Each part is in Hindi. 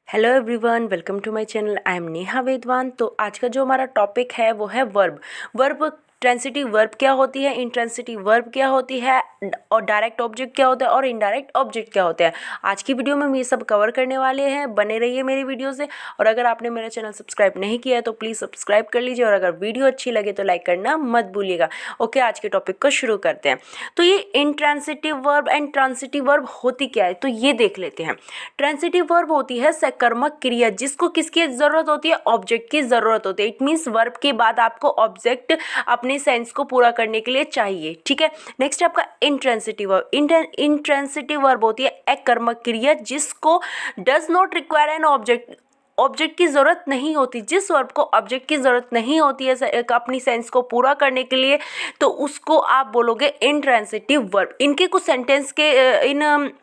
Hello everyone, welcome to my channel. I am Neha Vedwan. तो आज का जो हमारा टॉपिक है वो है वर्ब ट्रांसिटिव वर्ब क्या होती है, इंट्रांसिटिव वर्ब क्या होती है, और डायरेक्ट ऑब्जेक्ट क्या होता है और इनडायरेक्ट ऑब्जेक्ट क्या होता है। आज की वीडियो में हम ये सब कवर करने वाले हैं। बने रहिए मेरी वीडियो से। और अगर आपने मेरा चैनल सब्सक्राइब नहीं किया है तो प्लीज़ सब्सक्राइब कर लीजिए, और अगर वीडियो अच्छी लगे तो लाइक करना मत भूलिएगा। ओके, आज के टॉपिक को शुरू करते हैं। तो ये intransitive verb and transitive verb होती क्या है, तो ये देख लेते हैं। ट्रांसिटिव वर्ब होती है सकर्मक क्रिया जिसको किसकी ज़रूरत होती है, ऑब्जेक्ट की ज़रूरत होती है। इट मीन्स वर्ब के बाद आपको ऑब्जेक्ट अपने सेंस को पूरा करने के लिए चाहिए। ठीक है, नेक्स्ट आपका इंट्रांसिटिव वर्ब। इंट्रांसिटिव वर्ब होती है अकर्मक क्रिया जिसको does not require an object की ज़रूरत नहीं होती। जिस वर्ब को ऑब्जेक्ट की ज़रूरत नहीं होती है अपनी सेंस को पूरा करने के लिए, तो उसको आप बोलोगे इंट्रांसिटिव वर्ब। इनके कुछ सेंटेंस के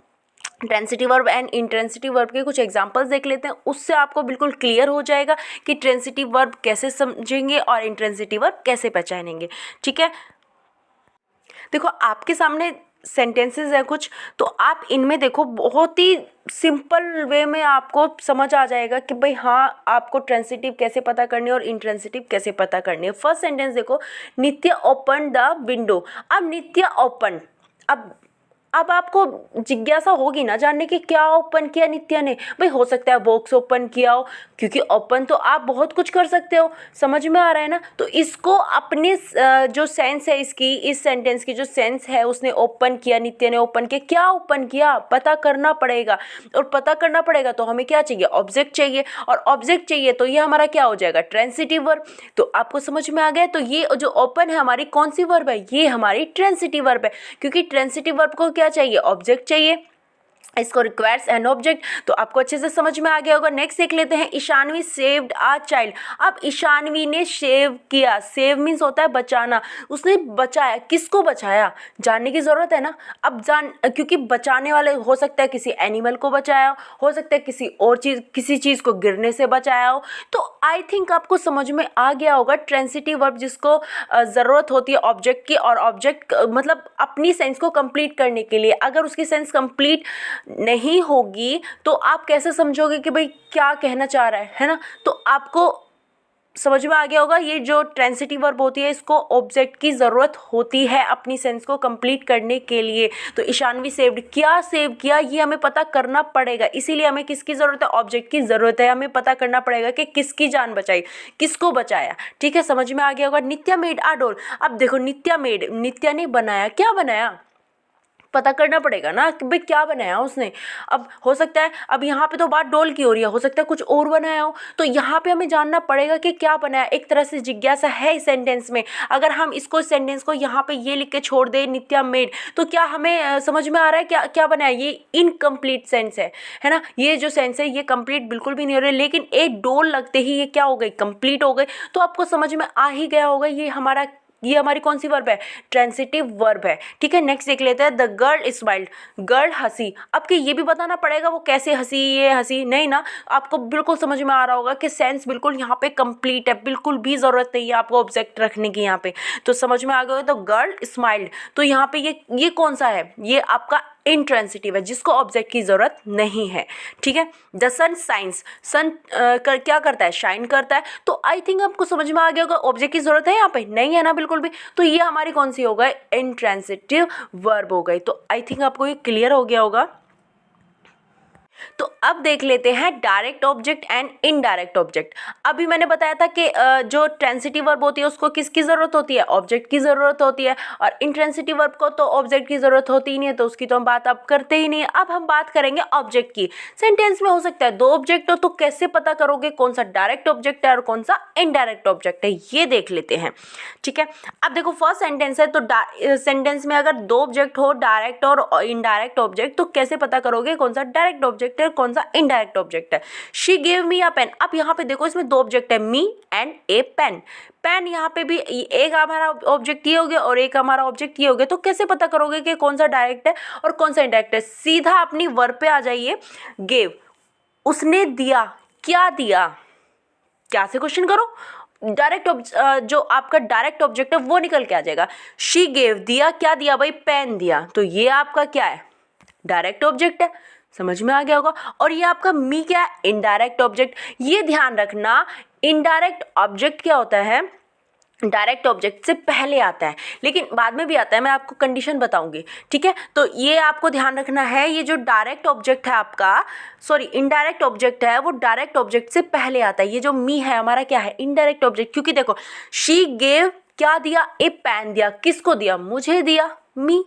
transitive verb and intransitive verb के कुछ एग्जांपल्स देख लेते हैं। उससे आपको बिल्कुल क्लियर हो जाएगा कि ट्रांसिटिव वर्ब कैसे समझेंगे और इंट्रांसिटिव वर्ब कैसे पहचानेंगे। ठीक है, देखो आपके सामने सेंटेंसेस हैं कुछ, तो आप इनमें देखो बहुत ही सिंपल वे में आपको समझ आ जाएगा कि भाई हाँ, आपको ट्रांसिटिव कैसे पता करनी है और इंट्रांसिटिव कैसे पता करनी है। फर्स्ट सेंटेंस देखो, नित्य ओपन द विंडो। अब नित्य ओपन, अब आपको जिज्ञासा होगी ना जानने की क्या ओपन किया नित्या ने। भाई हो सकता है बॉक्स ओपन किया हो, क्योंकि ओपन तो आप बहुत कुछ कर सकते हो। समझ में आ रहा है ना। तो इसको अपने जो सेंस है इसकी, इस सेंटेंस की जो सेंस है, उसने ओपन किया, नित्या ने ओपन किया, क्या ओपन किया पता करना पड़ेगा। और पता करना पड़ेगा तो हमें क्या चाहिए, ऑब्जेक्ट चाहिए। और ऑब्जेक्ट चाहिए तो ये हमारा क्या हो जाएगा, ट्रांसिटिव वर्ब। तो आपको समझ में आ गया। तो ये जो ओपन है हमारी कौन सी वर्ब है, ये हमारी ट्रांसिटिव वर्ब है। क्योंकि ट्रांसिटिव वर्ब को क्या चाहिए, ऑब्जेक्ट चाहिए। इसको रिक्वायर्स एन ऑब्जेक्ट। तो आपको अच्छे से समझ में आ गया होगा। नेक्स्ट देख लेते हैं, ईशानवी सेव्ड आ चाइल्ड। अब ईशानवी ने सेव किया। सेव मीन्स होता है बचाना। उसने बचाया, किसको बचाया, जानने की जरूरत है ना। अब क्योंकि बचाने वाले हो सकता है किसी एनिमल को बचाया हो सकता है किसी और चीज, किसी चीज को गिरने से बचाया हो। तो आई थिंक आपको समझ में आ गया होगा ट्रांसिटिव वर्ब जिसको जरूरत होती है ऑब्जेक्ट की, और ऑब्जेक्ट मतलब अपनी सेंस को कंप्लीट करने के लिए। अगर उसकी सेंस कंप्लीट नहीं होगी तो आप कैसे समझोगे कि भाई क्या कहना चाह रहा है ना। तो आपको समझ में आ गया होगा, ये जो ट्रांसिटिव वर्ब होती है इसको ऑब्जेक्ट की ज़रूरत होती है अपनी सेंस को कंप्लीट करने के लिए। तो ईशानवी सेव्ड, क्या सेव किया ये हमें पता करना पड़ेगा। इसीलिए हमें किसकी ज़रूरत है, ऑब्जेक्ट की ज़रूरत है। हमें पता करना पड़ेगा कि किसकी जान बचाई, किसको बचाया। ठीक है, समझ में आ गया होगा। नित्या मेड आ डोल। अब देखो नित्या मेड, नित्या ने बनाया, क्या बनाया पता करना पड़ेगा ना कि भाई क्या बनाया उसने। अब हो सकता है, अब यहाँ पे तो बात डोल की हो रही है, हो सकता है कुछ और बनाया हो। तो यहाँ पे हमें जानना पड़ेगा कि क्या बनाया। एक तरह से जिज्ञासा है इस सेंटेंस में। अगर हम इसको सेंटेंस को यहाँ पे ये लिख के छोड़ दे नित्या मेड, तो क्या हमें समझ में आ रहा है क्या क्या बनाया। ये इनकम्प्लीट सेंस है ना। ये जो सेंस है ये कंप्लीट बिल्कुल भी नहीं हो रहा है, लेकिन एक डोल लगते ही ये क्या हो गई, कंप्लीट हो गई। तो आपको समझ में आ ही गया होगा ये हमारी कौन सी वर्ब है, ट्रांसिटिव वर्ब है। ठीक है, नेक्स्ट देख लेते हैं, द गर्ल स्माइल्ड। गर्ल हंसी। अब कि ये भी बताना पड़ेगा वो कैसे हंसी, ये हंसी नहीं ना। आपको बिल्कुल समझ में आ रहा होगा कि सेंस बिल्कुल यहाँ पे कंप्लीट है, बिल्कुल भी जरूरत नहीं है आपको ऑब्जेक्ट रखने की यहाँ पे। तो समझ में आ गया। तो गर्ल स्माइल्ड, तो यहाँ पे ये कौन सा है, ये आपका इंट्रांसिटिव है जिसको ऑब्जेक्ट की जरूरत नहीं है। ठीक है, द सन साइंस। सन क्या करता है, शाइन करता है। तो आई थिंक आपको समझ में आ गया होगा ऑब्जेक्ट की जरूरत है यहाँ पे नहीं है ना, बिल्कुल भी। तो ये हमारी कौन सी हो गई, इंट्रांसिटिव वर्ब हो गई। तो आई थिंक आपको ये क्लियर हो गया होगा। तो अब देख लेते हैं direct object and indirect object. अभी मैंने बताया था कि जो ट्रांसिटिव वर्ब होती है उसको किसकी ज़रूरत होती है, ऑब्जेक्ट की ज़रूरत होती है। और इंट्रांसिटिव वर्ब को तो ऑब्जेक्ट की ज़रूरत होती ही नहीं है, तो उसकी तो हम बात अब करते ही नहीं है। अब हम बात करेंगे ऑब्जेक्ट की। सेंटेंस में हो सकता है दो ऑब्जेक्ट हो, तो कैसे पता करोगे कौन सा डायरेक्ट ऑब्जेक्ट है और कौन सा इनडायरेक्ट ऑब्जेक्ट है, ये देख लेते हैं। ठीक है, अब देखो फर्स्ट सेंटेंस है, तो सेंटेंस में अगर दो ऑब्जेक्ट हो, डायरेक्ट और इनडायरेक्ट ऑब्जेक्ट, तो कैसे पता करोगे कौन सा डायरेक्ट ऑब्जेक्ट है कौन सा इनडायरेक्ट ऑब्जेक्ट है। She gave me a pen. अब यहाँ पे देखो इसमें दो ऑब्जेक्ट है, me and a pen. Pen यहाँ पे भी एक हमारा ऑब्जेक्ट ये हो गया और एक हमारा ऑब्जेक्ट ये हो गया। तो कैसे पता करोगे कि कौन सा डायरेक्ट है और कौन सा इनडायरेक्ट है। सीधा अपनी वर्ब पे आ जाइए। गेव, उसने दिया, क्या दिया, क्या से क्वेश्चन करो, डायरेक्ट जो आपका डायरेक्ट ऑब्जेक्ट है वो निकल के आ जाएगा। शी गेव, दिया, क्या दिया भाई, पेन दिया। तो ये आपका क्या है, डायरेक्ट ऑब्जेक्ट है। समझ में आ गया होगा। और ये आपका मी क्या है, इनडायरेक्ट ऑब्जेक्ट। ये ध्यान रखना, इनडायरेक्ट ऑब्जेक्ट क्या होता है, डायरेक्ट ऑब्जेक्ट से पहले आता है लेकिन बाद में भी आता है, मैं आपको कंडीशन बताऊंगी, ठीक है। तो ये आपको ध्यान रखना है, ये जो डायरेक्ट ऑब्जेक्ट है आपका, सॉरी इनडायरेक्ट ऑब्जेक्ट है, वो डायरेक्ट ऑब्जेक्ट से पहले आता है। ये जो मी है हमारा क्या है, इनडायरेक्ट ऑब्जेक्ट। क्योंकि देखो शी गेव क्या दिया, ए पेन दिया, किसको दिया, मुझे दिया, मी।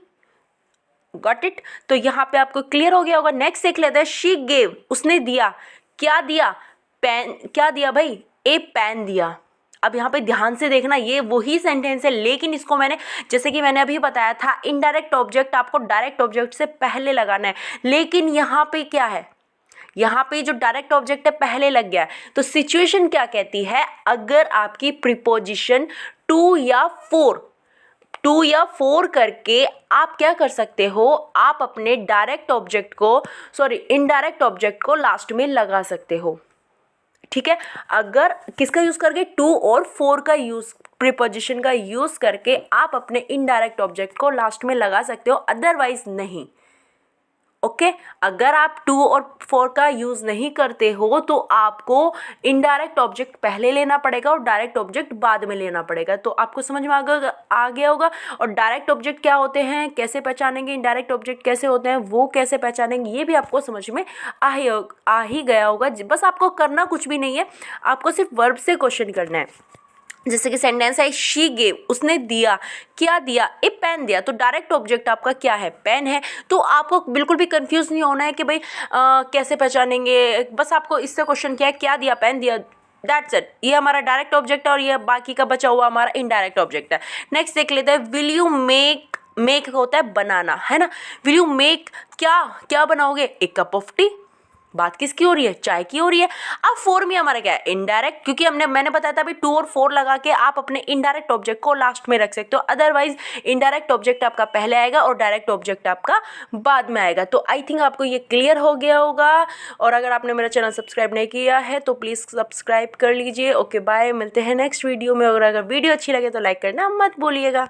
Got it. तो यहाँ पे आपको क्लियर हो गया होगा। नेक्स्ट देख लेते हैं, शी गेव, उसने दिया, क्या दिया, पेन, क्या दिया भाई, ए पेन दिया। अब यहाँ पे ध्यान से देखना, ये वही सेंटेंस है लेकिन इसको मैंने, जैसे कि मैंने अभी बताया था, इनडायरेक्ट ऑब्जेक्ट आपको डायरेक्ट ऑब्जेक्ट से पहले लगाना है, लेकिन यहाँ पे क्या है, यहाँ पे जो डायरेक्ट ऑब्जेक्ट है पहले लग गया है। तो सिचुएशन क्या कहती है, अगर आपकी प्रीपोजिशन टू या फोर करके आप क्या कर सकते हो, आप अपने डायरेक्ट ऑब्जेक्ट को, सॉरी इनडायरेक्ट ऑब्जेक्ट को लास्ट में लगा सकते हो, ठीक है। अगर किसका यूज करके, टू और फोर का यूज, प्रीपोजिशन का यूज करके आप अपने इनडायरेक्ट ऑब्जेक्ट को लास्ट में लगा सकते हो, अदरवाइज नहीं। ओके अगर आप टू और फोर का यूज़ नहीं करते हो तो आपको इनडायरेक्ट ऑब्जेक्ट पहले लेना पड़ेगा और डायरेक्ट ऑब्जेक्ट बाद में लेना पड़ेगा। तो आपको समझ में आ गया होगा। और डायरेक्ट ऑब्जेक्ट क्या होते हैं, कैसे पहचानेंगे, इनडायरेक्ट ऑब्जेक्ट कैसे होते हैं, वो कैसे पहचानेंगे, ये भी आपको समझ में आ ही गया होगा। बस आपको करना कुछ भी नहीं है, आपको सिर्फ वर्ब से क्वेश्चन करना है। जैसे कि सेंटेंस है, शी गेव, उसने दिया, क्या दिया, ए पेन दिया। तो डायरेक्ट ऑब्जेक्ट आपका क्या है, पेन है। तो आपको बिल्कुल भी कंफ्यूज नहीं होना है कि भाई कैसे पहचानेंगे, बस आपको इससे क्वेश्चन किया है, क्या दिया, पेन दिया, दैट्स इट। ये हमारा डायरेक्ट ऑब्जेक्ट है और ये बाकी का बचा हुआ हमारा इनडायरेक्ट ऑब्जेक्ट है। नेक्स्ट देख लेते हैं, विल यू मेक, मेक होता है बनाना, है ना। विल यू मेक, क्या क्या बनाओगे, एक कप ऑफ टी। बात किसकी हो रही है, चाय की हो रही है। अब फोर में हमारा क्या है, इनडायरेक्ट, क्योंकि मैंने बताया था अभी टू और फोर लगा के आप अपने इनडायरेक्ट ऑब्जेक्ट को लास्ट में रख सकते हो, अदरवाइज इनडायरेक्ट ऑब्जेक्ट आपका पहले आएगा और डायरेक्ट ऑब्जेक्ट आपका बाद में आएगा। तो आई थिंक आपको ये क्लियर हो गया होगा। और अगर आपने मेरा चैनल सब्सक्राइब नहीं किया है तो प्लीज़ सब्सक्राइब कर लीजिए। ओके बाय, मिलते हैं नेक्स्ट वीडियो में। और अगर वीडियो अच्छी लगे तो लाइक करना मत भूलिएगा।